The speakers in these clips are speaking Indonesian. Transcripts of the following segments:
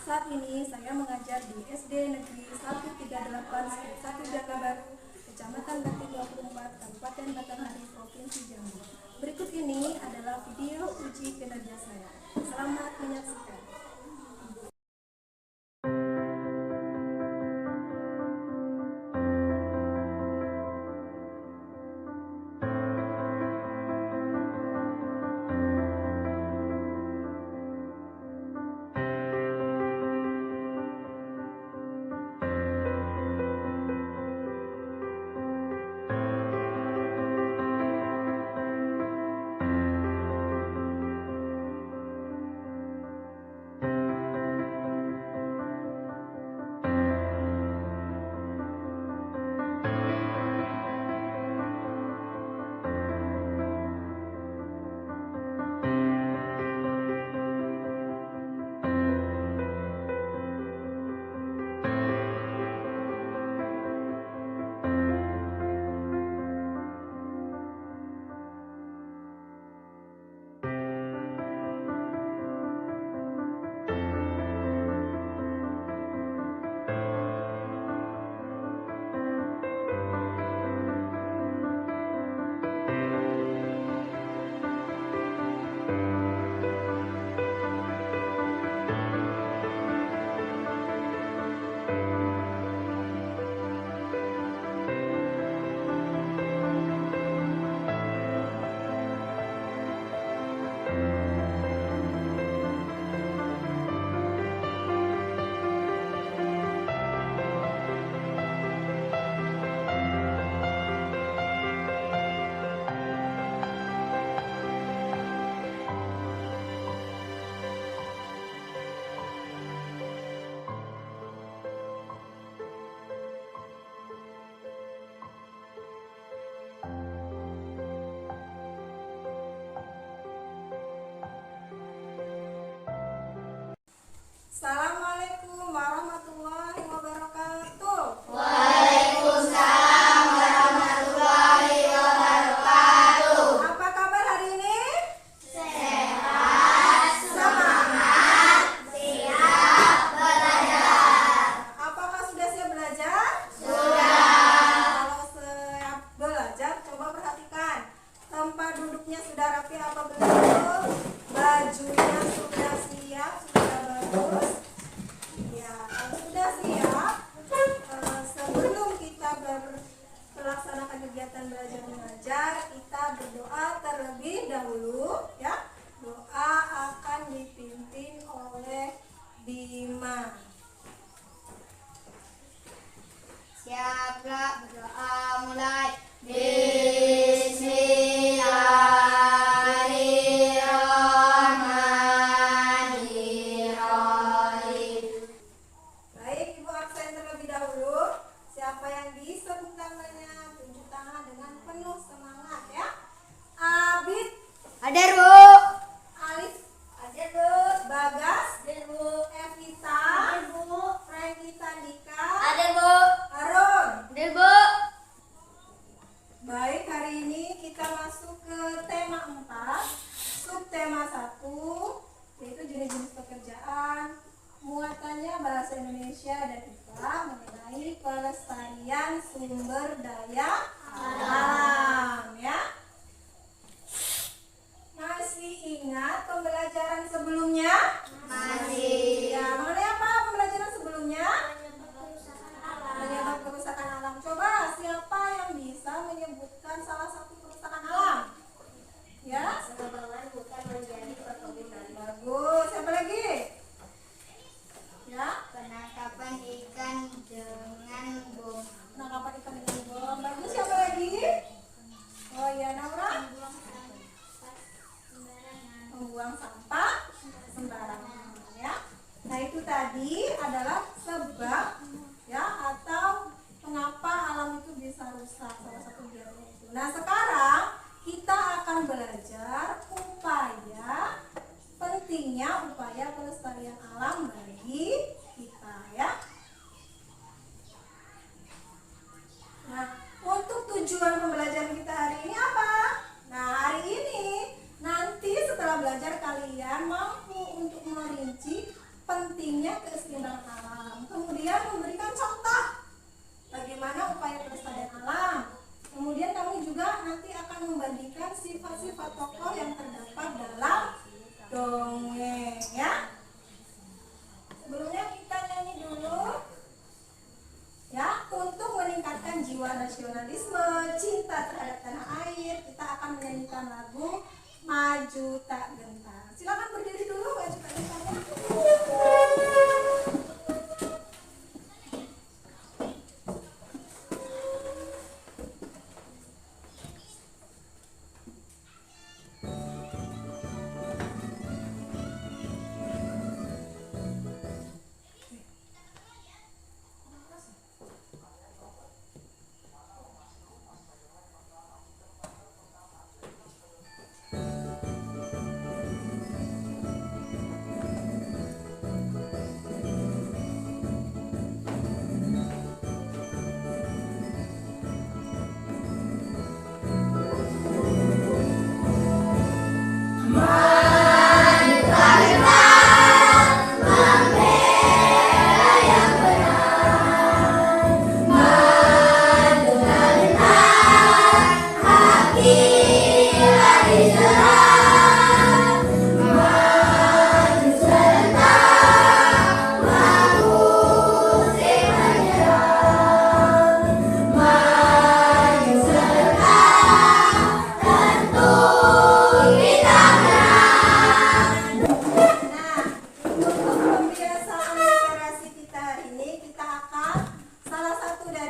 Saat ini saya mengajar di SD Negeri 138 1 Jaka Baru, Kecamatan Bakti 24, Kabupaten Batanghari, Provinsi Jambi. Berikut ini adalah video uji kinerja saya. Selamat menyaksikan. Assalamualaikum warahmatullahi wabarakatuh. Waalaikumsalam warahmatullahi wabarakatuh. Apa kabar hari ini? Sehat, semangat, siap belajar. Apakah sudah siap belajar? Sudah. Kalau siap belajar, coba perhatikan. Tempat duduknya sudah rapi apa belum? Bajunya sudah siap, sudah bagus. Ya, kalau sudah siap, sebelum kita melaksanakan kegiatan belajar mengajar, kita berdoa terlebih dahulu, ya. Doa akan dipimpin oleh Bima. Siaplah berdoa mulai. Bismillahirrahmanirrahim. Baik, Ibu absen terlebih dahulu. Siapa yang disebut namanya, tunjuk tangan dengan penuh semangat, ya. Abid, Hadir, Bu. Alif, Hadir, Bu. Bagas, Hadir, Bu. Evita, Hadir, Bu. Frankita Dika, Hadir, Bu. Harun. Hadir, Bu. Baik, hari ini kita masuk ke tema 4, subtema 1, yaitu jenis-jenis pekerjaan. Muatannya bahasa Indonesia dan IPA mengenai pelestarian sumber daya alam, ya. Masih ingat pembelajaran sebelumnya? Masih. Ya, mengenai apa pembelajaran sebelumnya? Menyebab kerusakan alam. Coba siapa yang bisa menyebutkan salah satu kerusakan alam? Ya, Pengembangan hutan menjadi perkebunan. bagus. Siapa lagi? Ya, Penangkapan ikan dengan bom. penangkapan ikan dengan bom. Bagus. Siapa jiwa nasionalisme, cinta terhadap tanah air, kita akan menyanyikan lagu Maju Tak Gentar. Silakan berdiri dulu, Maju Tak Gentar.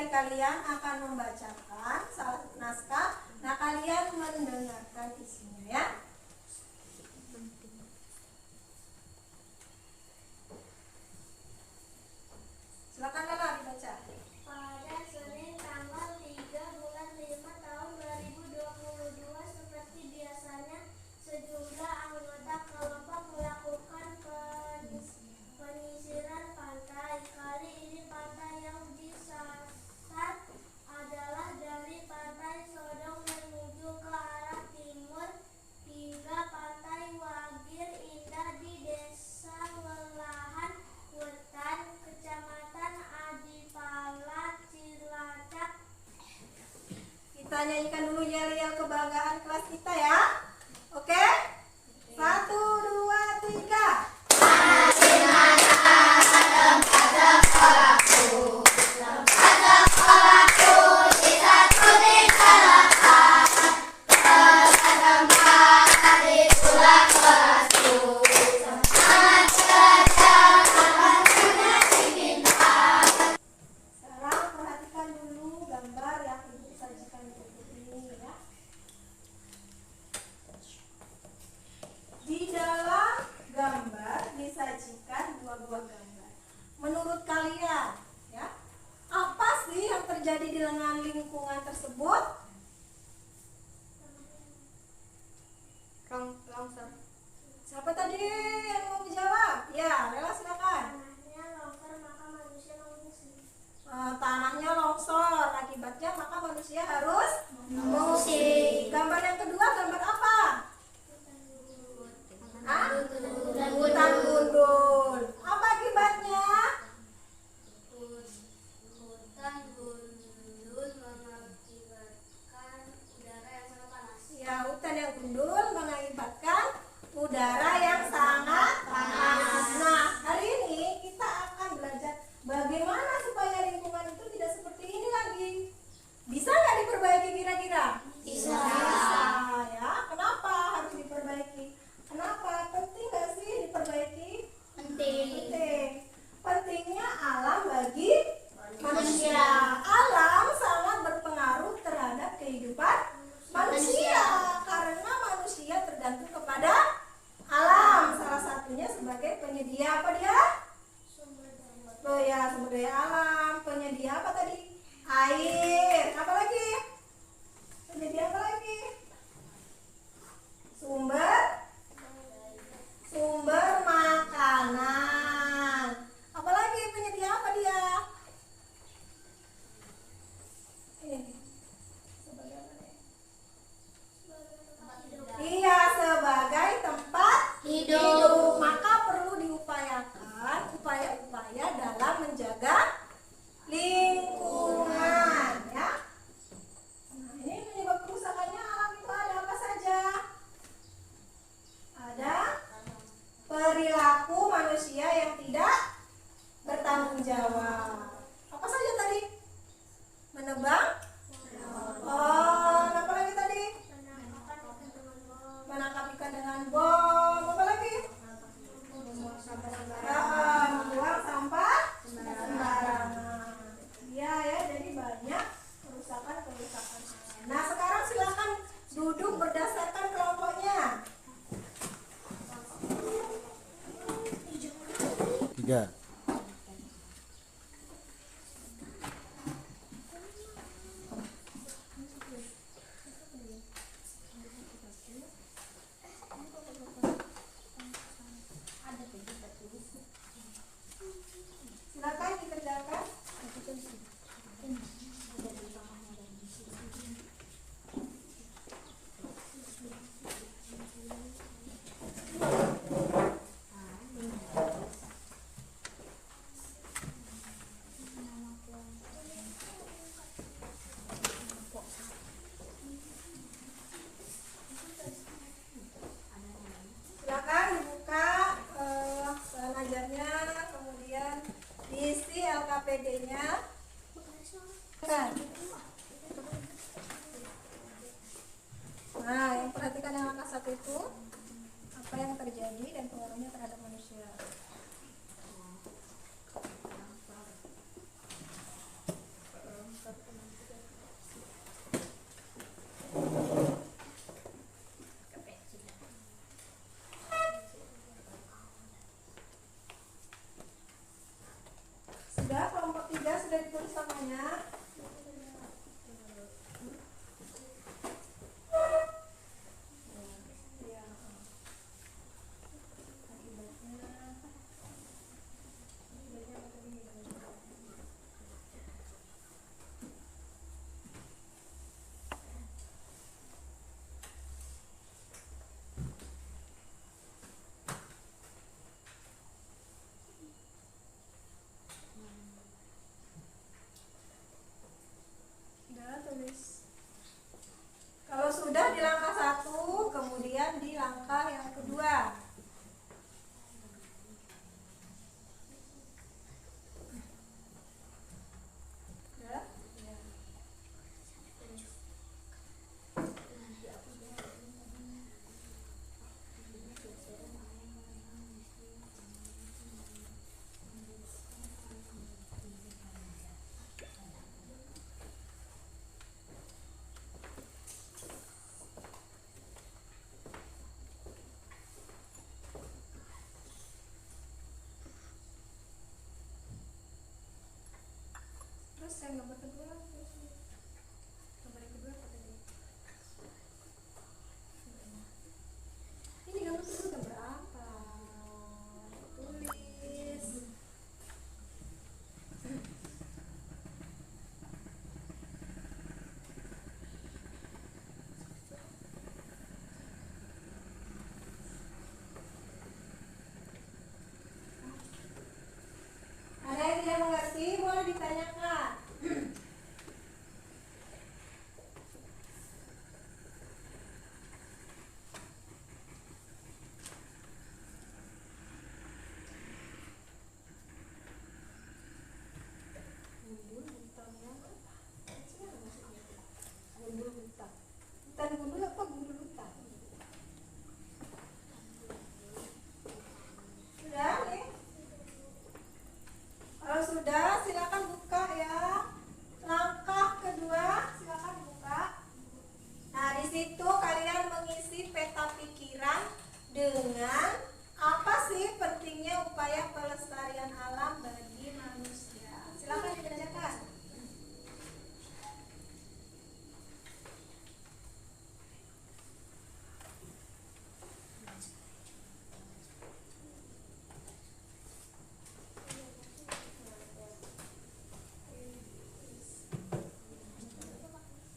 Kalian akan membacakan salah satu naskah. Nah, kalian mendengarkan isinya ya. Silakan Lala dibaca. Pada Senin tanggal 3 bulan 5 tahun 2022 seperti biasanya sejumlah anggota kelompok melakukan penyisiran pantai. Kali ini pantai yang disasar adalah dari pantai Sodong menuju ke arah timur hingga pantai Wagir Indah di Desa Welahan Wetan, Kecamatan Adipala, Cilacap. Kita nyanyikan dulu yel-yel kebanggaan kelas kita ya. Oke? 1, 2, 3. Sekarang perhatikan dulu gambar yang Ibu sajikan berikut ini ya. Di dalam gambar disajikan dua buah gambar. Menurut kalian, ya, apa sih yang terjadi di lengan lingkungan tersebut? Longsor. Siapa tadi yang mau menjawab? Ya, Lela silakan. Tanahnya longsor maka manusia mengungsi. Tanahnya longsor, akibatnya maka manusia harus mengungsi. Gambar yang kedua, gambar apa? Hah? Hutan gundul. Apa akibatnya? Hutan gundul mengakibatkan udara yang sangat panas. Ya, hutan yang gundul mengakibatkan udara yang sangat panas. Nah, hari ini kita akan belajar bagaimana supaya lingkungan itu tidak seperti ini lagi. Bisa nggak diperbaiki kira-kira? Bisa. 3. Silakan dikerjakan. Silakan dibuka bahan ajarnya, kemudian diisi LKPD-nya. Kan? Nah, yang perhatikan yang angka 1 itu apa yang terjadi dan pengaruhnya terhadap manusia. Sudah, kelompok 3 sudah ditulis namanya. Ya. Akibatnya apa tadi? Sudah tulis. Kalau sudah di langkah 1, kemudian di langkah yang kedua. Sudah? Ya. Terus yang nomor kedua, nomor yang kedua apa tadi? Ini gambar kedua gambar apa? Tulis. Ada yang tidak mengerti, boleh ditanyakan. Hutan gundul apa gundul hutan? Sudah nih? Kalau sudah, silakan buka ya. Langkah kedua, silakan buka. Nah, di situ kalian mengisi peta pikiran dengan apa sih pentingnya upaya pelestarian alam bagi manusia. Silakan dikerjakan.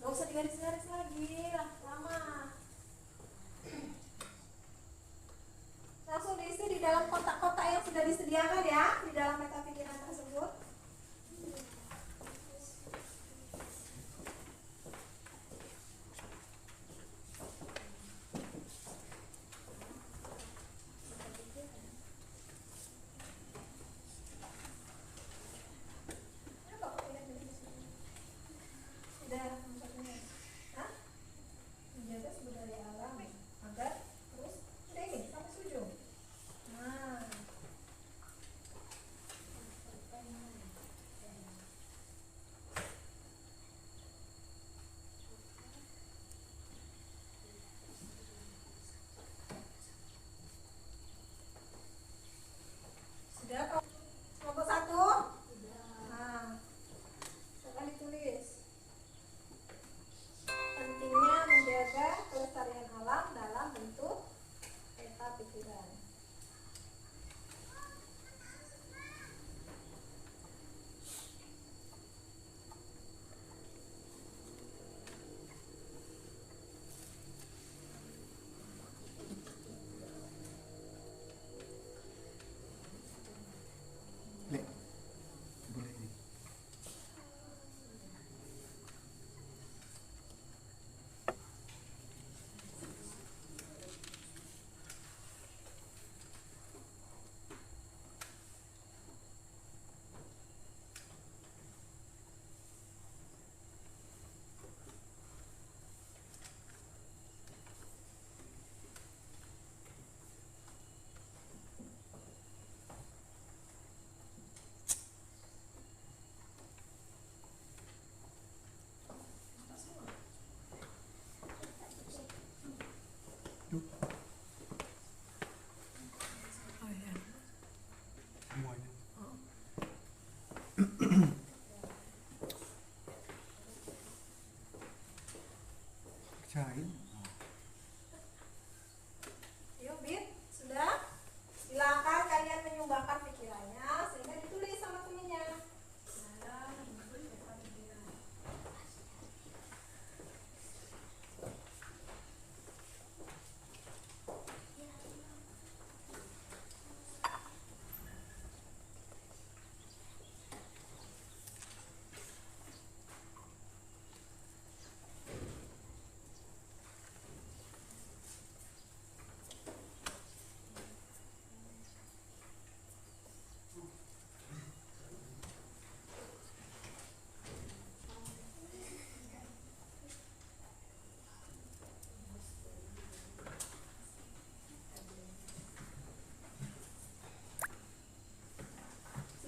Gak usah digaris-garis lagi, lama. Langsung diisi di dalam kotak-kotak yang sudah disediakan ya, di dalam peta pikiran tersebut. Sudah, maksudnya. Hah? Menjaga sumber daya alam agar terus udah ini sampai 7. Nah, Cain. Yuk, Bin, sudah? Silakan kalian menyumbangkan pikirannya sehingga ditulis sama temennya.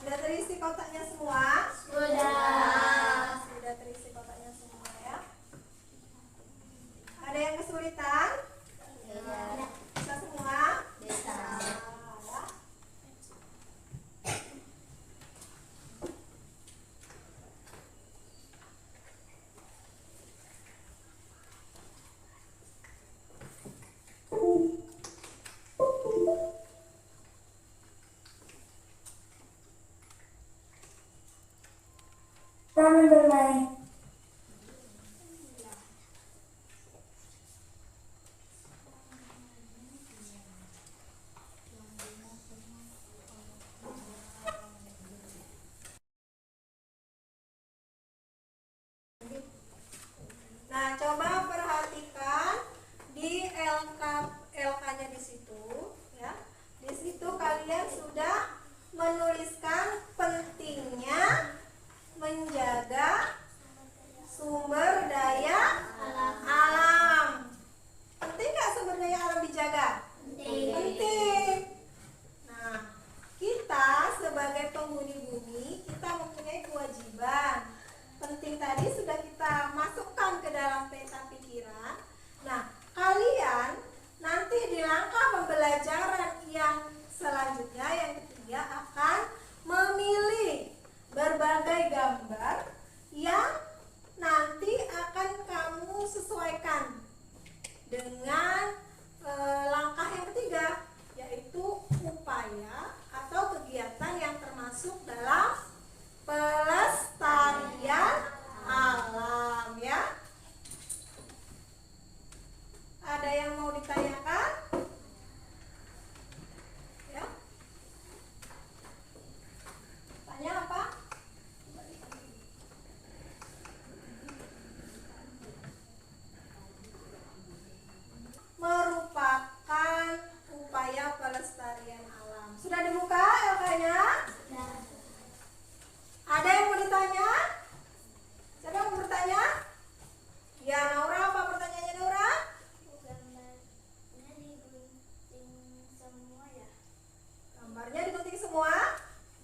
Sudah terisi kotaknya semua? Sudah terisi kotaknya semua ya. Ada yang kesulitan? Bisa semua? Bisa. Ya. Taman bermain. Nah, coba perhatikan di LK-nya di situ ya. Di situ kalian sudah menuliskan pentingnya menjaga sumber daya alam. Penting nggak sumber daya alam dijaga? Penting. Nah, kita sebagai penghuni bumi, kita mempunyai kewajiban. Penting tadi sudah kita masukkan ke dalam peta pikiran. Nah, kalian nanti di langkah pembelajaran yang selanjutnya, yang ketiga, akan memilih berbagai gambar yang nanti akan kamu sesuaikan dengan langkah yang ketiga, yaitu upaya atau kegiatan yang termasuk dalam pelestarian alam ya. Ada yang mau ditanyakan? Ya. Tanya apa? Merupakan upaya pelestarian alam. Sudah dibuka LK-nya? Ada yang mau ditanya? Siapa yang mau bertanya? Ya, Naura, apa pertanyaannya Naura? Gambarnya digunting semua ya. Gambarnya digunting semua?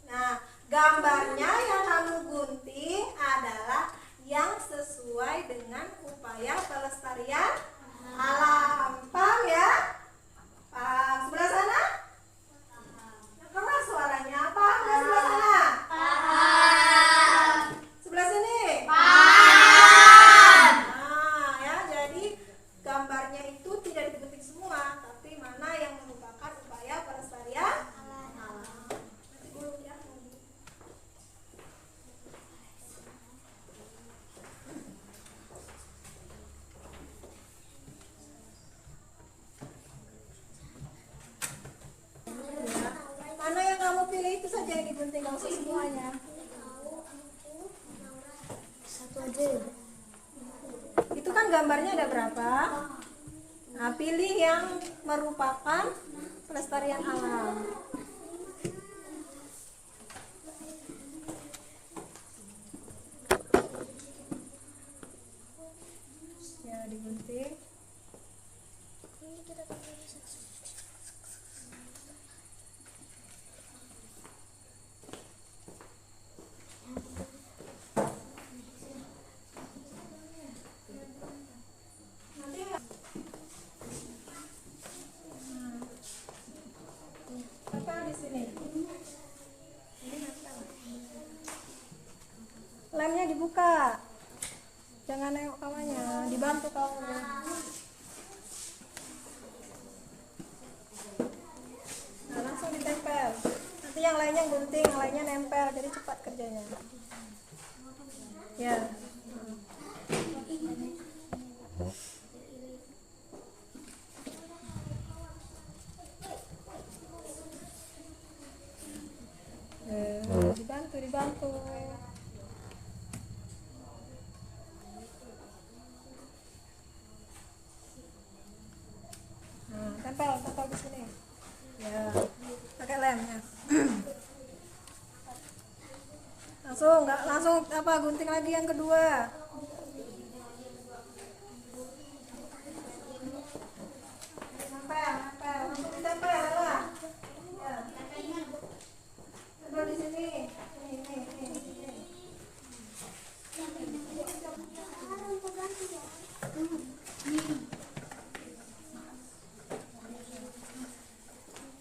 Nah, gambarnya yang kamu gunting adalah yang sesuai dengan upaya pelestarian alam. Paham ya? Paham. Sebelah sana? Yang keras suaranya. Paham nggak sebelah sana? Sebelah sini? Nah, ya, jadi gambarnya itu tidak digunting semua, tapi mana yang merupakan upaya pelestarian alam. Nanti dulu ya. Mana yang kamu pilih itu saja yang digunting, nggak usah semuanya. Satu aja ya. Itu kan gambarnya ada berapa? Nah, pilih yang merupakan pelestarian alam. Ya, digunting. Ini kita pakai satu. Nanti apa di sini? Ini apa? Lemnya dibuka. Jangan nengok kawannya, dibantu kamu. Nah, langsung ditempel. Nanti yang lainnya gunting, yang lainnya nempel, jadi cepat kerjanya. Ya. Dibantu. Nah, tempel di sini. Ya, pakai lemnya. langsung gunting lagi yang kedua. Nempel, langsung ditempel lah. Ya. Tempel di sini. Ini.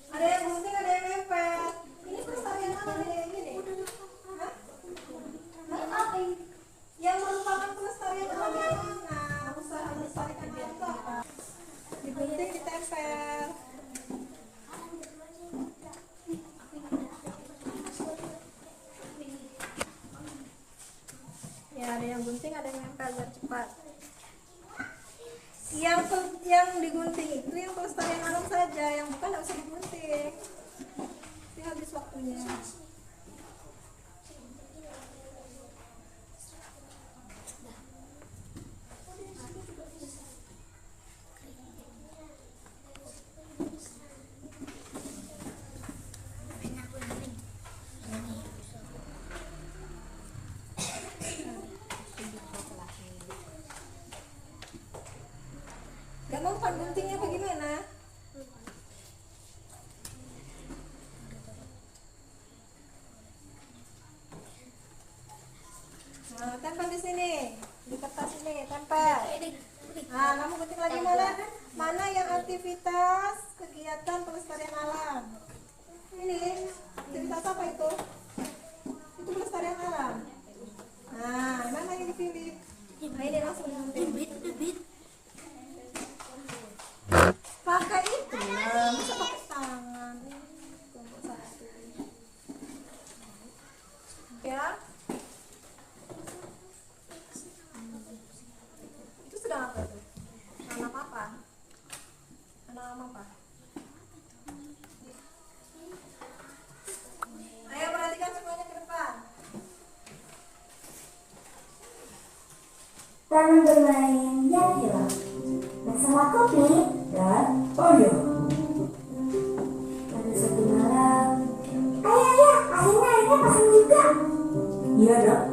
Ada yang gunting, ada yang nempel. Ini pelestarian alam yang gini. Hah? Yang merupakan pelestarian alam yang mana? Usaha melestarikan alam itu apa? Digunting, ditempel. Ya, ada yang gunting, ada yang nempel biar cepat. Yang digunting itu yang pelestarian alam saja, yang bukan nggak usah digunting. Ini habis waktunya. Gak mau kan guntingnya apa gimana? Nah, tempel di sini, di kertas ini, tempel. Nah, kamu gunting lagi mana yang aktivitas kegiatan pelestarian alam? Ini aktivitas apa itu? Itu pelestarian alam. Nah, mana yang dipilih? Nah, ini langsung gunting. Pakai itu lah, masa pakai tangan. Tunggu satu. Ya. Itu sedang apa itu? Nanam apa? Nanam apa? Ayo perhatikan semuanya ke depan. Taman bermain yang hilang bersama kopi dan Oreo. Pada suatu malam, ayah, akhirnya pasang juga. Iya dong.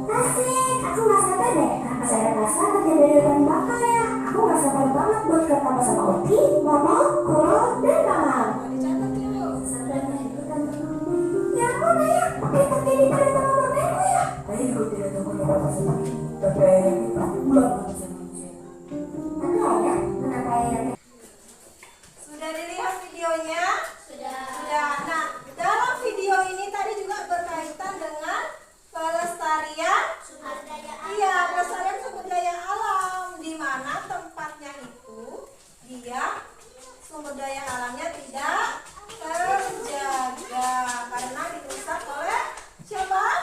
Asik, aku gak sabar deh. Kenapa saya rasa kerja dari depan bakal ya? Aku gak sabar banget buat ketemu sama Oki, Momo, Kuro, dan Kamal. Dicatat yuk. Sabarnya itu teman-teman. Ya ampun ayah, pakai pakai di pada sama boneka ya. Ayah juga tidak tahu kenapa semakin tapi ayah kita pulang manusia. Tapi ayah, kenapa ayah? Sudah dilihat videonya? Sudah. Nah, dalam video ini tadi juga berkaitan dengan pelestarian sumber daya alam, di mana tempatnya itu sumber daya alamnya tidak terjaga karena dirusak oleh siapa?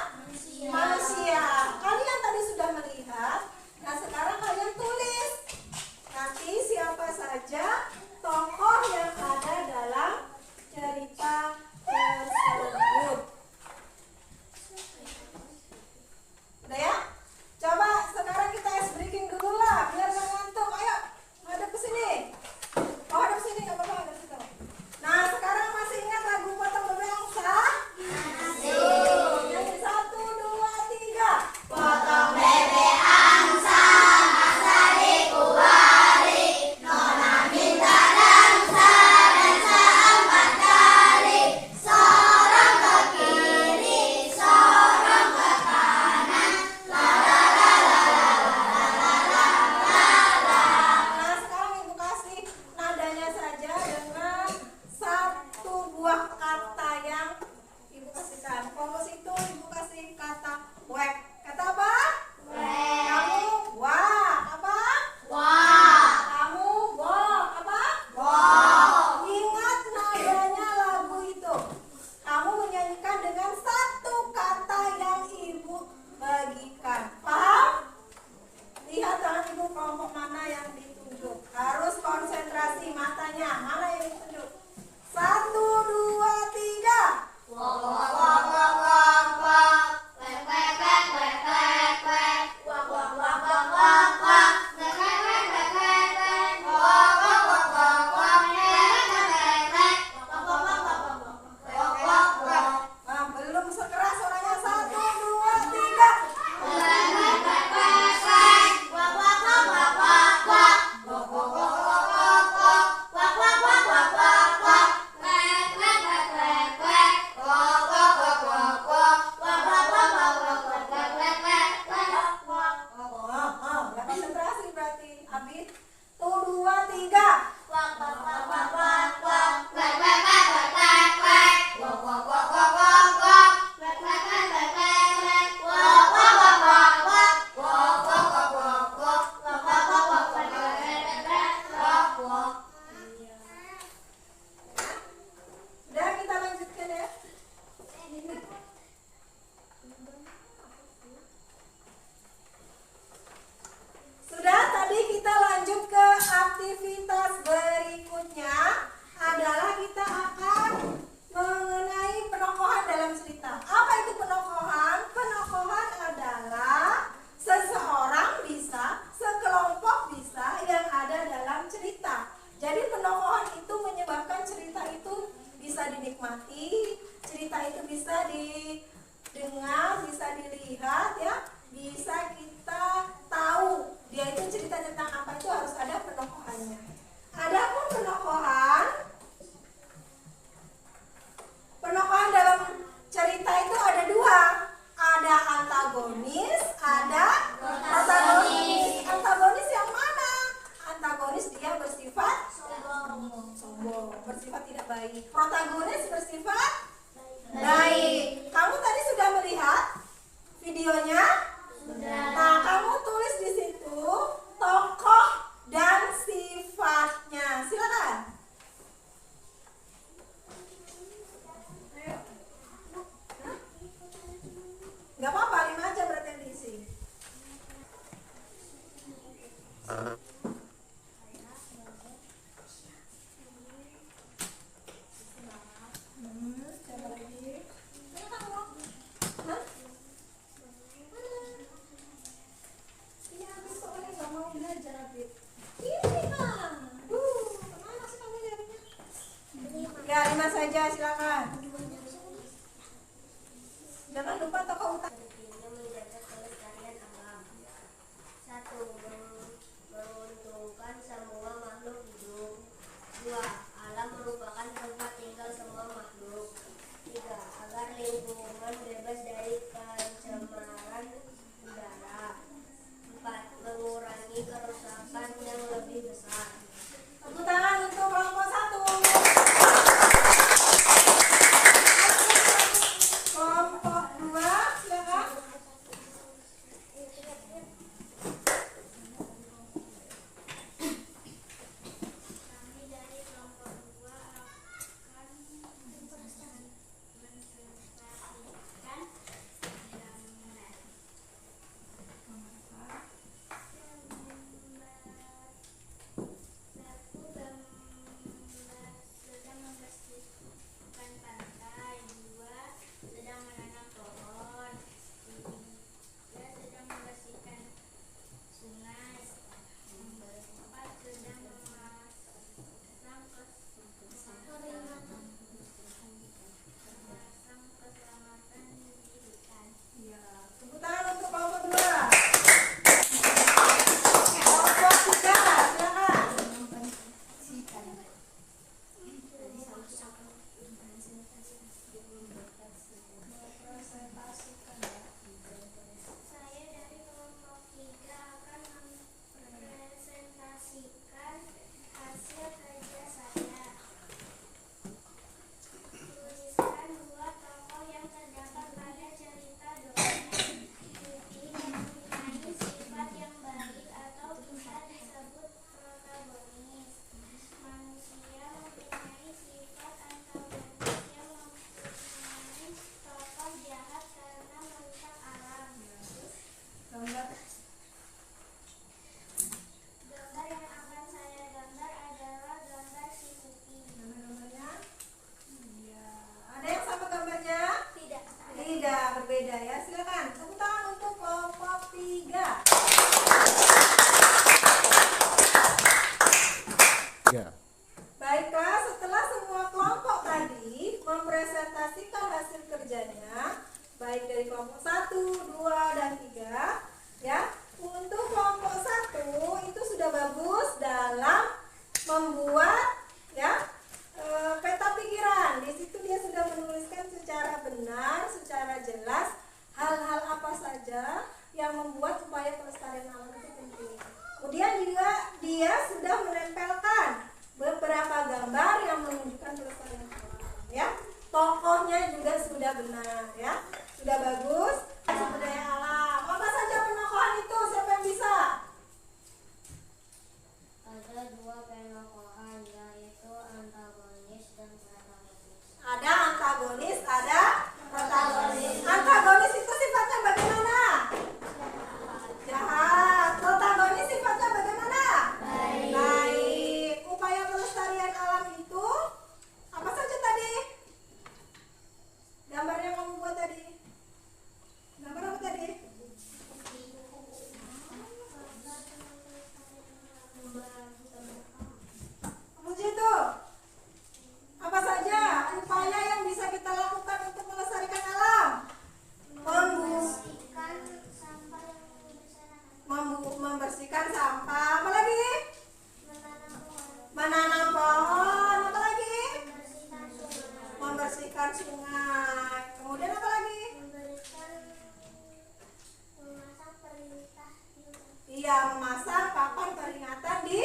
ya, silakan. Jangan lupa tokoh utama. Menjaga kelestarian alam. 1. Menguntungkan semua makhluk hidup. 2. Alam merupakan tempat tinggal semua makhluk. 3. Agar lingkungan bebas dari pencemaran udara. 4. Mengurangi kerusakan yang lebih besar. Tepuk tangan untuk kelompok 1. Kelompok 2, silakan. Kami dari kelompok 2 akan mensukseskan sedang membersihkan pantai. 2. Sedang menanam pohon. 3. Sedang membersihkan sungai. 4. Sedang memasang keselamatan di hutan. Ya, tepuk tangan untuk kelompok 2. Kelompok 3, silakan. Saya dari kelompok 3 akan mempresentasikan hasil kerja saya. Tuliskan 2 tokoh yang terdapat pada cerita dongeng Putih yang mempunyai sifat yang baik atau bisa disebut protagonis. Manusia mempunyai sifat antagonis yang mempunyai tokoh jahat karena merusak alam. Gambar. Gambar yang akan saya gambar adalah gambar si Putih. Gambar-gambarnya. Iya. Ada yang sama gambarnya? Tidak. Tidak, berbeda ya. Silakan. Tepuk tangan untuk kelompok 3. Ya. Baiklah, setelah semua kelompok tadi mempresentasikan hasil kerjanya, baik dari kelompok 1, 2, dan 3, ya. Untuk kelompok 1 itu sudah bagus dalam membuat ya peta pikiran. Di situ dia sudah menuliskan secara benar, secara jelas hal-hal apa saja yang membuat upaya pelestarian alam itu penting. Kemudian juga dia sudah menempelkan beberapa gambar yang menunjukkan pelestarian alam, ya. Tokohnya juga sudah benar, ya. Sudah bagus. Sumber daya alam. Apa saja penokohan itu? Siapa yang bisa? Ada 2 penokohan, yaitu antagonis dan protagonis. Ada antagonis, ada protagonis. Antagonis itu sifatnya bagaimana? Jahat. Protagonis sifatnya bagaimana? Baik. Upaya pelestarian alam itu apa saja tadi? Gambar yang kamu buat tadi. Gambar apa tadi? Puji itu. Apa saja upaya yang bisa kita lakukan untuk melestarikan alam? Membersihkan sampah yang berserakan. Membersihkan sampah. Apa lagi? Menanam pohon. Menanam pohon. Apa lagi? Membersihkan sungai. Membersihkan sungai. Kemudian apa lagi? Memberikan memasang perintah di hutan. Iya, memasang papan peringatan di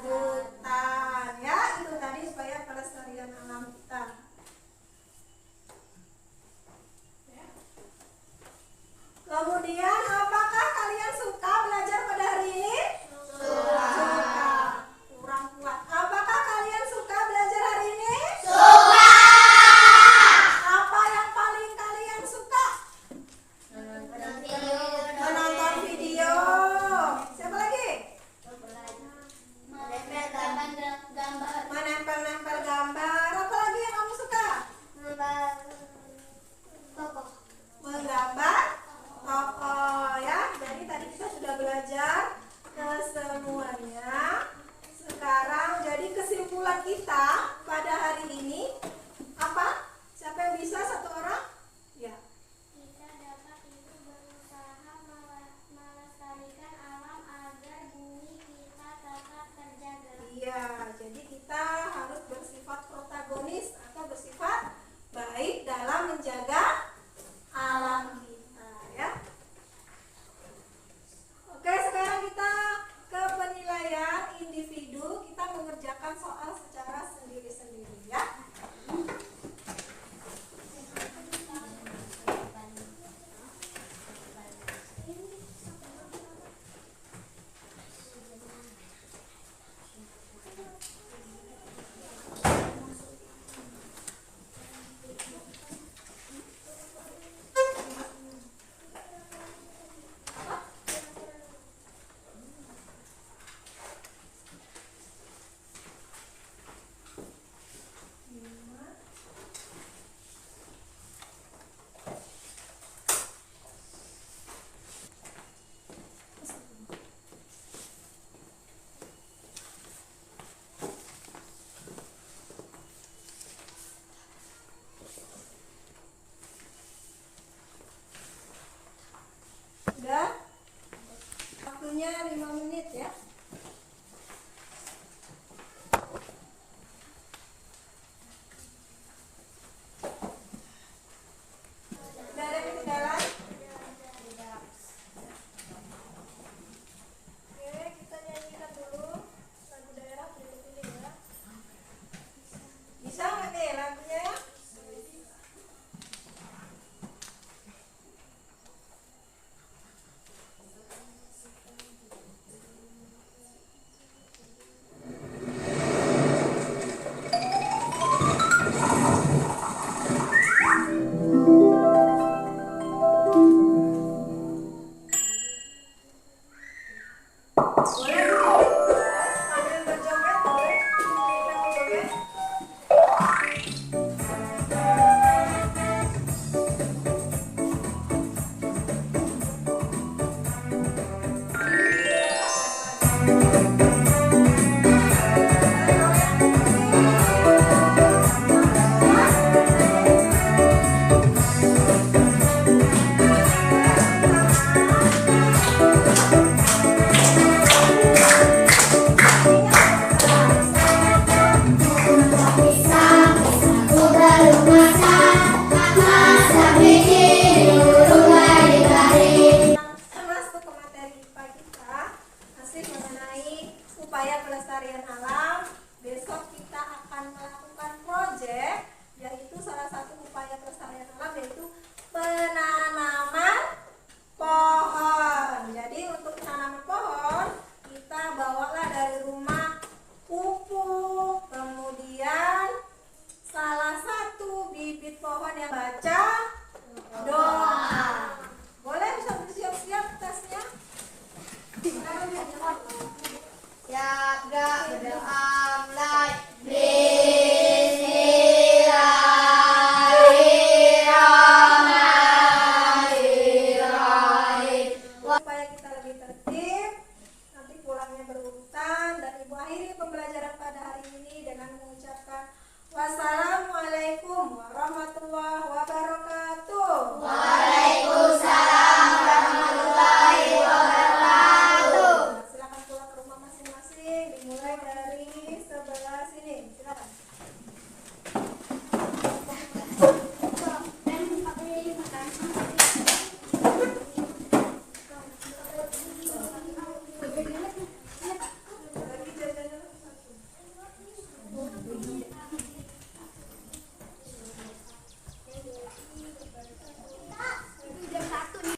hutan. Ya, itu tadi supaya pelestarian alam kita. Ya. Kemudian, apakah kalian suka belajar pada hari ini? Suka. Kurang kuat. Apakah kalian suka belajar hari ini? Suka. Apa yang paling kalian suka? Menonton video. Menonton video. Siapa lagi? waktunya 5 menit ya.